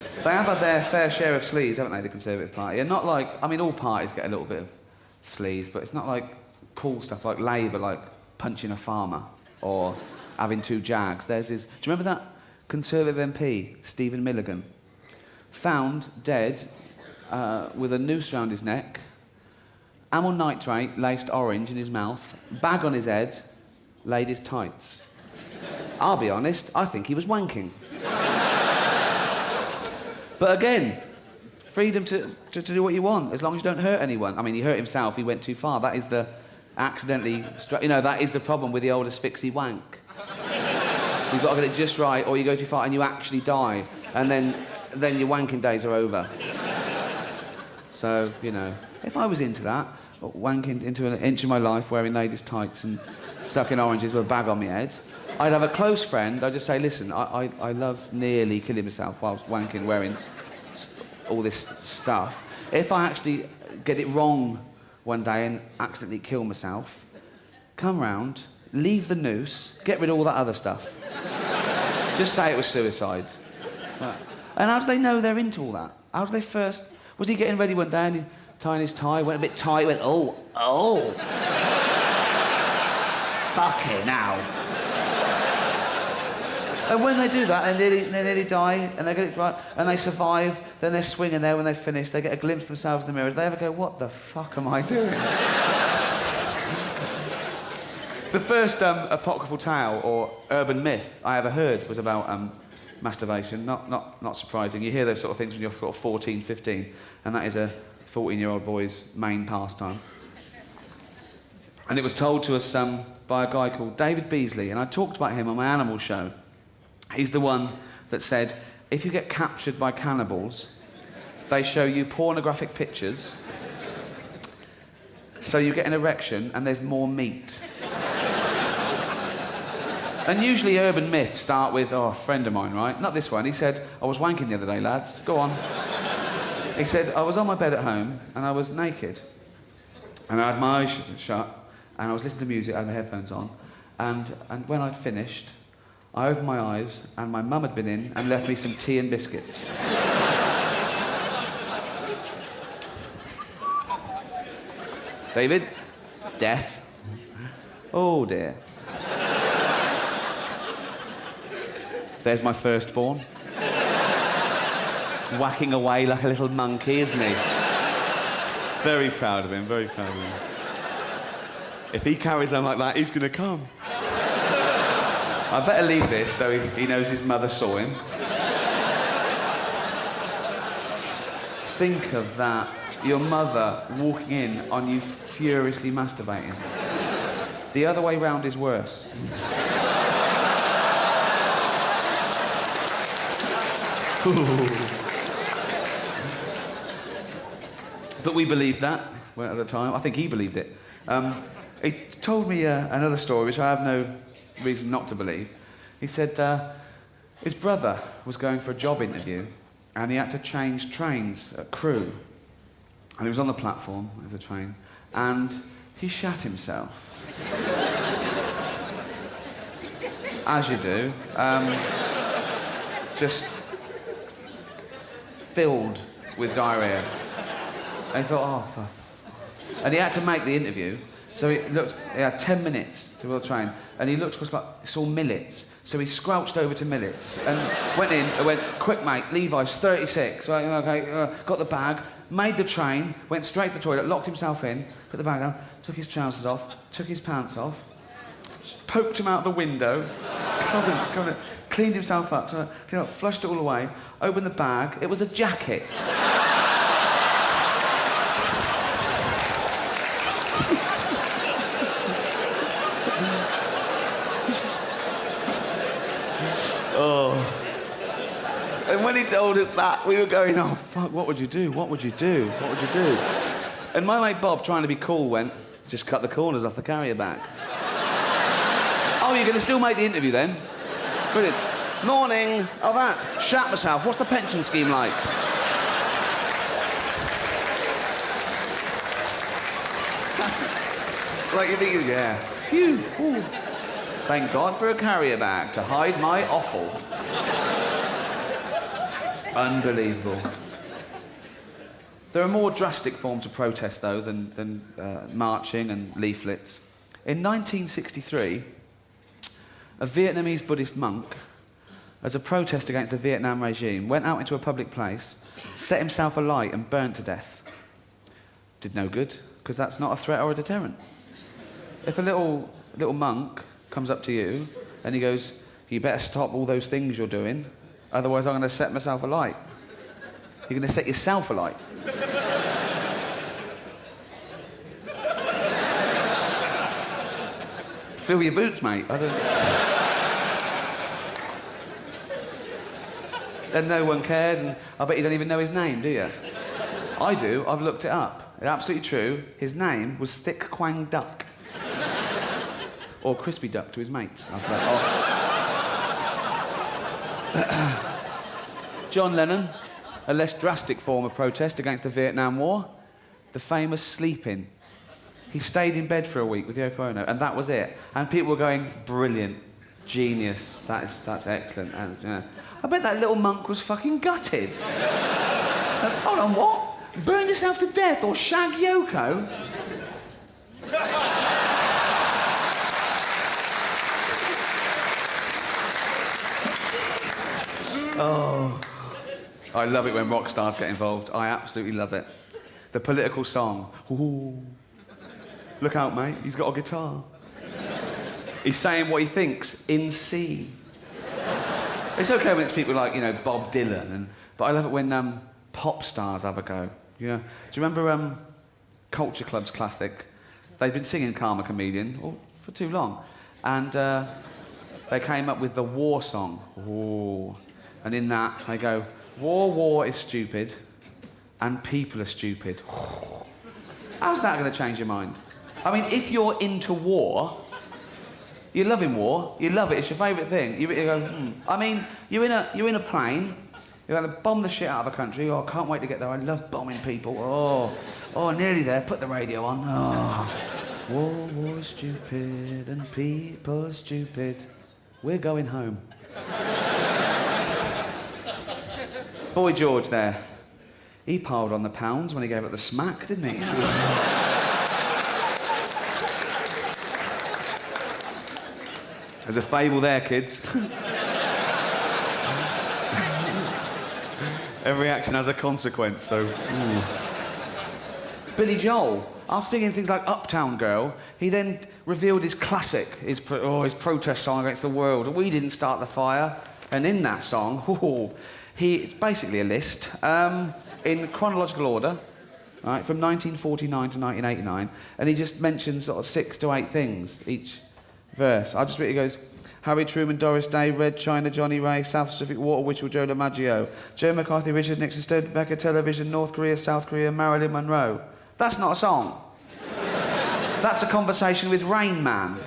They have had their fair share of sleaze, haven't they, the Conservative Party? And not like, I mean, all parties get a little bit of sleaze, but it's not like cool stuff like Labour, like punching a farmer or having 2 Jags. Theirs is... Do you remember that Conservative MP, Stephen Milligan? Found dead with a noose round his neck, amyl nitrate laced orange in his mouth, bag on his head, laid his tights. I'll be honest, I think he was wanking. But again, freedom to do what you want, as long as you don't hurt anyone. I mean, he hurt himself, he went too far. That is the accidentally... You know, that is the problem with the old asphyxie wank. You've got to get it just right, or you go too far and you actually die. And then your wanking days are over. So, you know, if I was into that, wanking into an inch of my life, wearing ladies' tights and sucking oranges with a bag on my head, I'd have a close friend. I'd just say, listen, I love nearly killing myself whilst wanking, wearing all this stuff. If I actually get it wrong one day and accidentally kill myself, come round, leave the noose, get rid of all that other stuff. Just say it was suicide. And how do they know they're into all that? How do they first... Was he getting ready one day and he tying his tie, went a bit tight, went, oh. Fucking hell. And when they do that, they nearly die, and they get it right, and they survive, then they're swinging there when they finish, they get a glimpse of themselves in the mirror. Do they ever go, what the fuck am I doing? The first apocryphal tale, or urban myth, I ever heard was about masturbation. Not surprising. You hear those sort of things when you're sort of 14, 15, and that is a 14-year-old boy's main pastime. And it was told to us by a guy called David Beasley, and I talked about him on my Animal show. He's the one that said, if you get captured by cannibals, they show you pornographic pictures, so you get an erection and there's more meat. And usually urban myths start with, oh, a friend of mine, right? Not this one. He said, I was wanking the other day, lads. Go on. He said, I was on my bed at home and I was naked. And I had my eyes shut and I was listening to music, I had my headphones on. And when I'd finished, I opened my eyes and my mum had been in and left me some tea and biscuits. David, death. Oh dear. There's my firstborn. Whacking away like a little monkey, isn't he? Very proud of him, very proud of him. If he carries on like that, he's gonna come. I better leave this so he knows his mother saw him. Think of that. Your mother walking in on you furiously masturbating. The other way round is worse. But we believed that at the time. I think he believed it. He told me another story, which I have no reason not to believe. He said his brother was going for a job interview and he had to change trains at Crewe. And he was on the platform of the train and he shat himself. As you do. Just filled with diarrhea. And he thought, oh, and he had to make the interview. So he had 10 minutes to the train, and he looked across, he saw Millets. So he squelched over to Millets and went in and went, quick mate, Levi's 36. Right, okay, got the bag, made the train, went straight to the toilet, locked himself in, put the bag down, took his trousers off, took his pants off, poked him out the window, cleaned himself up, flushed it all away, opened the bag. It was a jacket. Oh. And when he told us that, we were going, oh, fuck, what would you do? What would you do? What would you do? And my mate Bob, trying to be cool, went, just cut the corners off the carrier bag. Oh, you're going to still make the interview then? Brilliant. Morning. Oh, that. Shat myself. What's the pension scheme like? Like you're thinking, yeah. Phew. Ooh. Thank God for a carrier bag to hide my offal. Unbelievable. There are more drastic forms of protest, though, than marching and leaflets. In 1963, a Vietnamese Buddhist monk, as a protest against the Vietnam regime, went out into a public place, set himself alight and burnt to death. Did no good, because that's not a threat or a deterrent. If a little monk comes up to you and he goes, you better stop all those things you're doing, otherwise I'm going to set myself alight. You're going to set yourself alight. Fill your boots, mate. Then no one cared, and I bet you don't even know his name, do you? I do. I've looked it up. It's absolutely true. His name was Thick Quang Duck. Or Crispy Duck to his mates. John Lennon, a less drastic form of protest against the Vietnam War, the famous sleep-in. He stayed in bed for a week with Yoko Ono, and that was it. And people were going, brilliant, genius, that's excellent. And, I bet that little monk was fucking gutted. Hold on, what? Burn yourself to death or shag Yoko? Oh, I love it when rock stars get involved. I absolutely love it. The political song. Ooh. Look out, mate, he's got a guitar. He's saying what he thinks in C. It's okay when it's people like, Bob Dylan, but I love it when pop stars have a go. Do you remember Culture Club's classic? They'd been singing Karma Chameleon for too long, and they came up with the war song. Ooh. And in that, they go, war is stupid, and people are stupid. How's that going to change your mind? I mean, if you're into war, you're loving war, you love it, it's your favourite thing. You go, I mean, you're in a plane, you're going to bomb the shit out of a country. Oh, I can't wait to get there. I love bombing people. Oh, nearly there. Put the radio on. Oh, war is stupid and people are stupid. We're going home. Boy George there, he piled on the pounds when he gave it the smack, didn't he? There's a fable there, kids. Every action has a consequence, so... Ooh. Billy Joel, after singing things like Uptown Girl, he then revealed his classic, his protest song against the world. We didn't start the fire. And in that song, it's basically a list, in chronological order, right, from 1949 to 1989, and he just mentions sort of 6 to 8 things each verse. I just read it goes, Harry Truman, Doris Day, Red China, Johnny Ray, South Pacific Water, Witchell, Joe DiMaggio, Joe McCarthy, Richard Nixon, Studebaker, Television, North Korea, South Korea, Marilyn Monroe. That's not a song. That's a conversation with Rain Man.